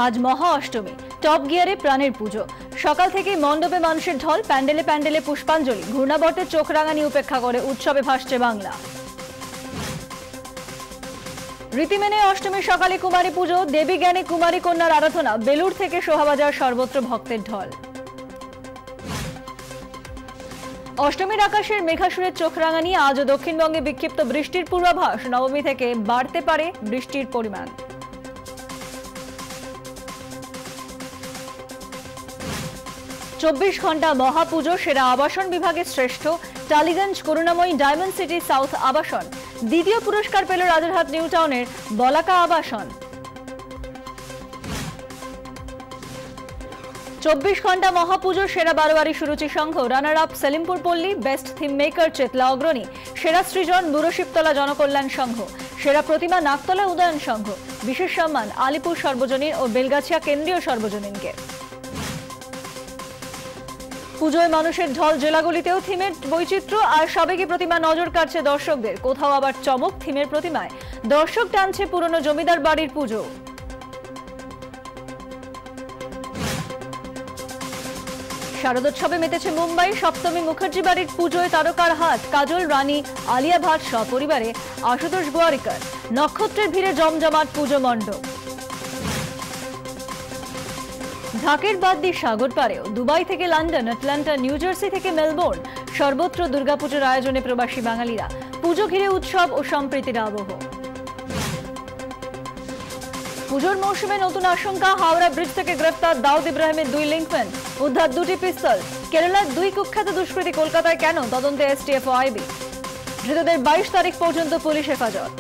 আজ মহা অষ্টমী, টপ গিয়ারে প্রাণের পুজো। সকাল থেকে মণ্ডপে মানুষের ঢল, প্যান্ডেলে প্যান্ডেলে পুষ্পাঞ্জলি, ঘূর্ণাবর্তে চোখ রাঙানি উপেক্ষা করে উৎসবে ভাসছে বাংলা। রীতি মেনে অষ্টমীর সকালে কুমারী পুজো, দেবী জ্ঞানে কুমারী কন্যার আরাধনা, বেলুড় থেকে শোভাবাজার সর্বত্র ভক্তের ঢল। অষ্টমীর আকাশের মেঘাসুরের চোখ রাঙানি, আজও দক্ষিণবঙ্গে বিক্ষিপ্ত বৃষ্টির পূর্বাভাস, নবমী থেকে বাড়তে পারে বৃষ্টির পরিমাণ। চব্বিশ ঘন্টা মহাপুজো, সেরা আবাসন বিভাগে শ্রেষ্ঠ টালিগঞ্জ করুণাময়ী ডায়মন্ড সিটি সাউথ আবাসন। দ্বিতীয় পুরস্কার পেল রাজারহাট নিউ টাউনের বলাকা আবাসন। 24 ঘন্টা মহাপুজো, সেরা বারোয়ারি সুরুচি সংঘ, রানার আপ সেলিমপুর পল্লী, বেস্ট থিম মেকার চেতলা অগ্রণী, সেরা সৃজন বুড়োশিবতলা জনকল্যাণ সংঘ, সেরা প্রতিমা নাকতলা উদয়ন সংঘ। বিশেষ সম্মান আলিপুর সর্বজনীন ও বেলগাছিয়া কেন্দ্রীয় সর্বজনীনকে। পুজোয় মানুষের ঢল, জেলাগুলিতেও থিমের বৈচিত্র্য আর সাবেকি প্রতিমা নজর কাটছে দর্শকদের। কোথাও আবার চমক থিমের প্রতিমায়, দর্শক টানছে পুরনো জমিদার বাড়ির পুজো। শারদোৎসবে মেতেছে মুম্বাই, সপ্তমী মুখার্জি বাড়ির পুজোয় তারকার হাত, কাজল রানী, আলিয়া ভাট সপরিবারে, আশুতোষ গোয়ারিকার। নক্ষত্রের ভিড়ে জমজমাট পুজো মণ্ডপ। ঢাকের বাদ দিয়ে সাগর পারেও, দুবাই থেকে লন্ডন, আটলান্টা, নিউ জার্সি থেকে মেলবোর্ন, সর্বত্র দুর্গাপুজোর আয়োজনে প্রবাসী বাঙালিরা। পুজো ঘিরে উৎসব ও সম্প্রীতির আবহ। পুজোর মৌসুমে নতুন আশঙ্কা, হাওড়া ব্রিজ থেকে গ্রেফতার দাউদ ইব্রাহিমের 2 লিঙ্কম্যান, উদ্ধার 2টি পিস্তল। কেরালার 2 কুখ্যাত দুষ্কৃতী কলকাতায় কেন, তদন্তে এসটিএফ ও আইবি। ধৃতদের 22 তারিখ পর্যন্ত পুলিশ হেফাজত।